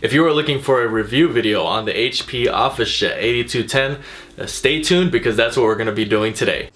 If you are looking for a review video on the HP Officejet 8210, stay tuned because that's what we're going to be doing today.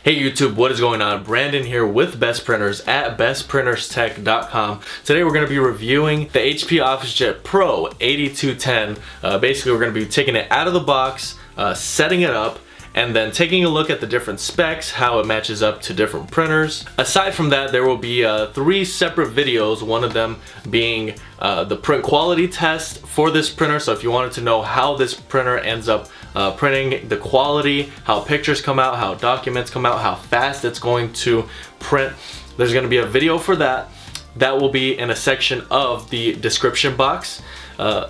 Hey YouTube, what is going on? Brandon here with Best Printers at bestprinterstech.com. Today we're going to be reviewing the HP Officejet PRO 8210. Basically we're going to be taking it out of the box, setting it up, and then taking a look at the different specs, how it matches up to different printers. Aside from that, there will be 3 separate videos, one of them being the print quality test for this printer. So if you wanted to know how this printer ends up printing, the quality, how pictures come out, how documents come out, how fast it's going to print, there's going to be a video for that. That will be in a section of the description box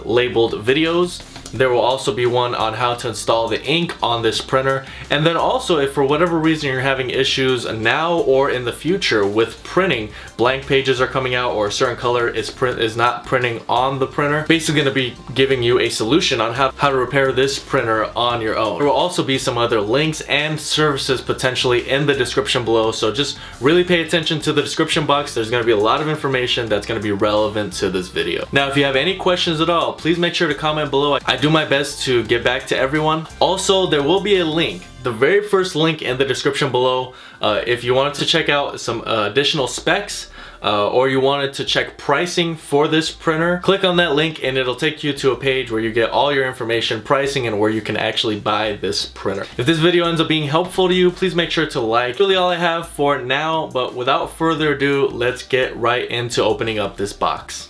labeled videos. There will also be one on how to install the ink on this printer. And then also, if for whatever reason you're having issues now or in the future with printing, blank pages are coming out or a certain color is not printing on the printer, basically going to be giving you a solution on how to repair this printer on your own. There will also be some other links and services potentially in the description below, so just really pay attention to the description box. There's going to be a lot of information that's going to be relevant to this video. Now, if you have any questions at all, please make sure to comment below. I do my best to get back to everyone. Also, there will be a link, the very first link in the description below, if you wanted to check out some additional specs or you wanted to check pricing for this printer. Click on that link and it'll take you to a page where you get all your information, pricing, and where you can actually buy this printer. If this video ends up being helpful to you, please make sure to like. Really all I have for now, but without further ado, let's get right into opening up this box.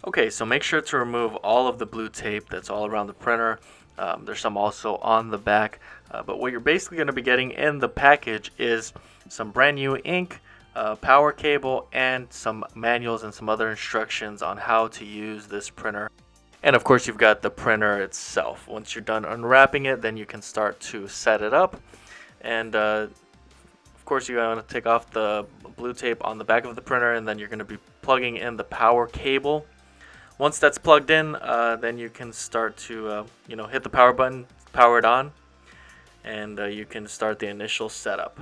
Okay, so make sure to remove all of the blue tape that's all around the printer. There's some also on the back, but what you're basically going to be getting in the package is some brand new ink, power cable, and some manuals and some other instructions on how to use this printer. And of course you've got the printer itself. Once you're done unwrapping it, then you can start to set it up. And of course you're going to take off the blue tape on the back of the printer, and then you're going to be plugging in the power cable. Once that's plugged in, then you can start to hit the power button, power it on, and you can start the initial setup.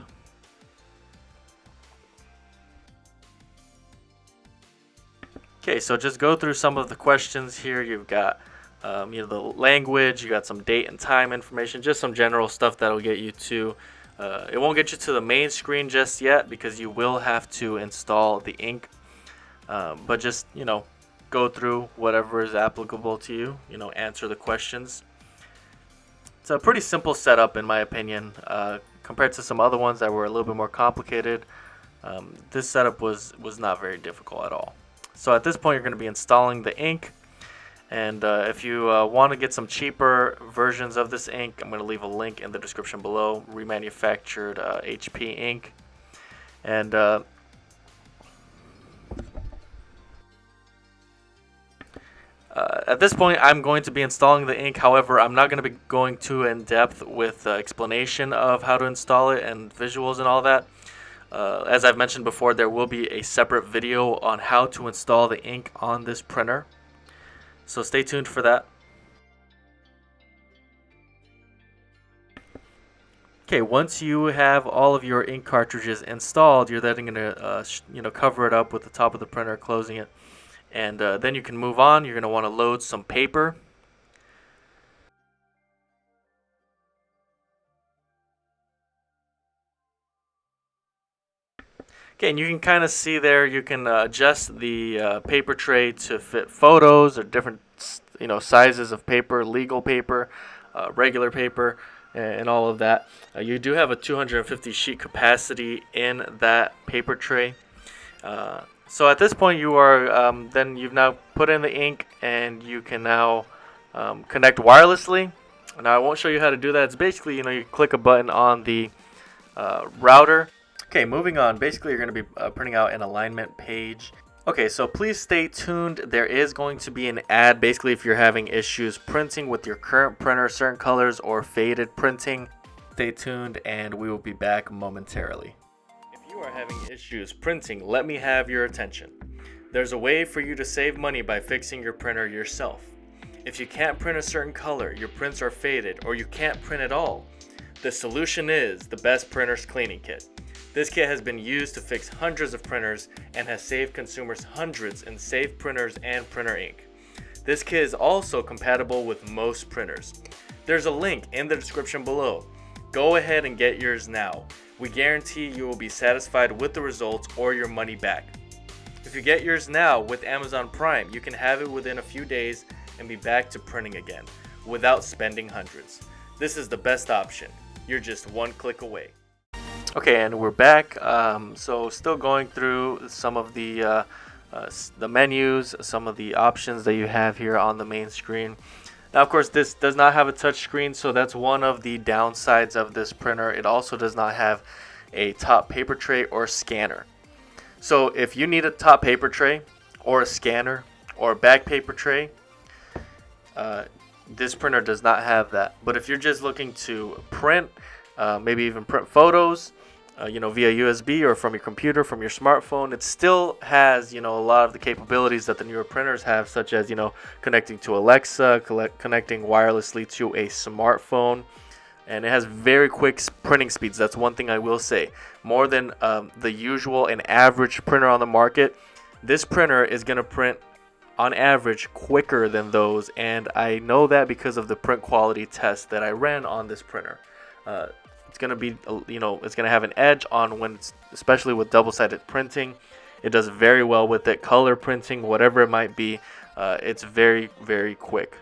Okay, so just go through some of the questions here. You've got the language, you got some date and time information, just some general stuff that'll get you to it won't get you to the main screen just yet because you will have to install the ink, but just go through whatever is applicable to you, answer the questions. It's a pretty simple setup in my opinion, compared to some other ones that were a little bit more complicated. This setup was not very difficult at all. So at this point you're going to be installing the ink, and if you want to get some cheaper versions of this ink, I'm going to leave a link in the description below, remanufactured HP ink. And at this point, I'm going to be installing the ink. However, I'm not going to be going too in depth with explanation of how to install it and visuals and all that. As I've mentioned before, there will be a separate video on how to install the ink on this printer. So stay tuned for that. Okay, once you have all of your ink cartridges installed, you're then going to cover it up with the top of the printer, closing it. And then you can move on. You're going to want to load some paper. Okay, and you can kind of see there, you can adjust the paper tray to fit photos or different sizes of paper, legal paper, regular paper, and all of that. You do have a 250 sheet capacity in that paper tray. So at this point you are then you've now put in the ink, and you can now connect wirelessly. Now I won't show you how to do that. It's basically you click a button on the router. Okay, moving on. Basically you're going to be printing out an alignment page. Okay, so please stay tuned. There is going to be an ad. Basically, if you're having issues printing with your current printer, certain colors, or faded printing, stay tuned and we will be back momentarily. If you are having issues printing, let me have your attention. There's a way for you to save money by fixing your printer yourself. If you can't print a certain color, your prints are faded, or you can't print at all, the solution is the Best Printers Cleaning Kit. This kit has been used to fix hundreds of printers and has saved consumers hundreds in saved printers and printer ink. This kit is also compatible with most printers. There's a link in the description below. Go ahead and get yours now. We guarantee you will be satisfied with the results or your money back. If you get yours now with Amazon Prime, you can have it within a few days and be back to printing again without spending hundreds. This is the best option. You're just one click away. Okay, and we're back. So still going through some of the menus, some of the options that you have here on the main screen. Now, of course, this does not have a touch screen, so that's one of the downsides of this printer. It also does not have a top paper tray or scanner. So if you need a top paper tray or a scanner or a back paper tray, this printer does not have that. But if you're just looking to print, maybe even print photos, via USB or from your computer, from your smartphone, it still has, a lot of the capabilities that the newer printers have, such as, connecting to Alexa, connecting wirelessly to a smartphone, and it has very quick printing speeds. That's one thing I will say. More than the usual and average printer on the market, this printer is going to print on average quicker than those, and I know that because of the print quality test that I ran on this printer. It's going to be, it's going to have an edge on when it's, especially with double-sided printing. It does very well with it. Color printing, whatever it might be, it's very, very quick.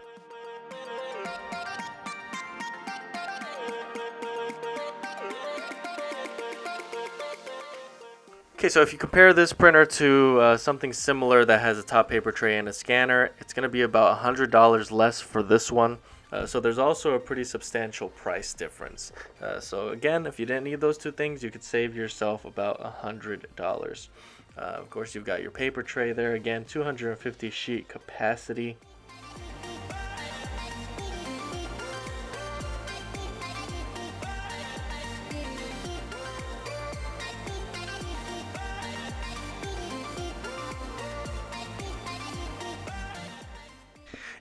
Okay, so if you compare this printer to something similar that has a top paper tray and a scanner, it's going to be about $100 less for this one. So there's also a pretty substantial price difference. So again, if you didn't need those two things, you could save yourself about $100. Of course, you've got your paper tray there. Again, 250 sheet capacity.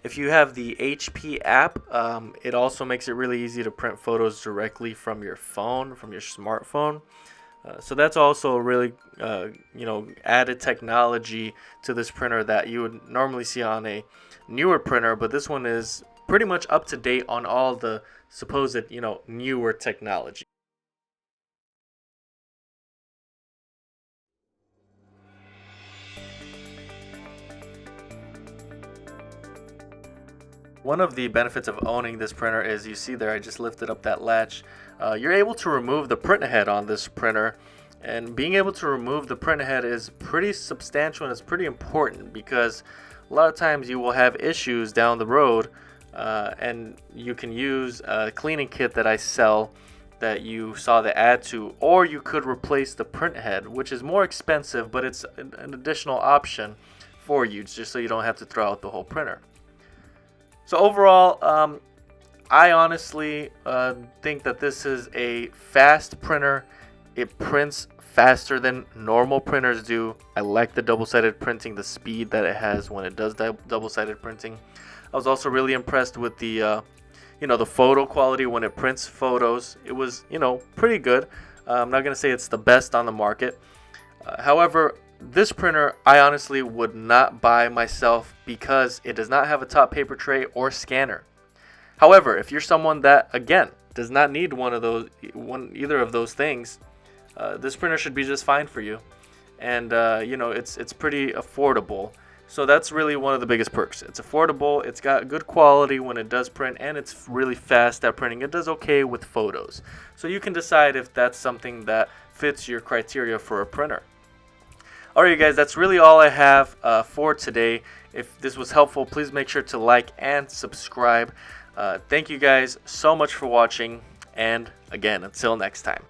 If you have the HP app, it also makes it really easy to print photos directly from your phone, from your smartphone. So that's also really, added technology to this printer that you would normally see on a newer printer, but this one is pretty much up to date on all the supposed, newer technology. One of the benefits of owning this printer is, you see there, I just lifted up that latch. You're able to remove the printhead on this printer, and being able to remove the printhead is pretty substantial and it's pretty important, because a lot of times you will have issues down the road, and you can use a cleaning kit that I sell that you saw the ad to, or you could replace the printhead, which is more expensive, but it's an additional option for you, just so you don't have to throw out the whole printer. So overall, I honestly think that this is a fast printer. It prints faster than normal printers do. I like the double-sided printing, the speed that it has when it does double-sided printing. I was also really impressed with the, the photo quality when it prints photos. It was, pretty good. I'm not going to say it's the best on the market. However, this printer I honestly would not buy myself because it does not have a top paper tray or scanner. However, if you're someone that, again, does not need either of those things, this printer should be just fine for you. And it's pretty affordable. So that's really one of the biggest perks. It's affordable, it's got good quality when it does print, and it's really fast at printing. It does okay with photos. So you can decide if that's something that fits your criteria for a printer. Alright guys, that's really all I have for today. If this was helpful, please make sure to like and subscribe. Thank you guys so much for watching, and again, until next time.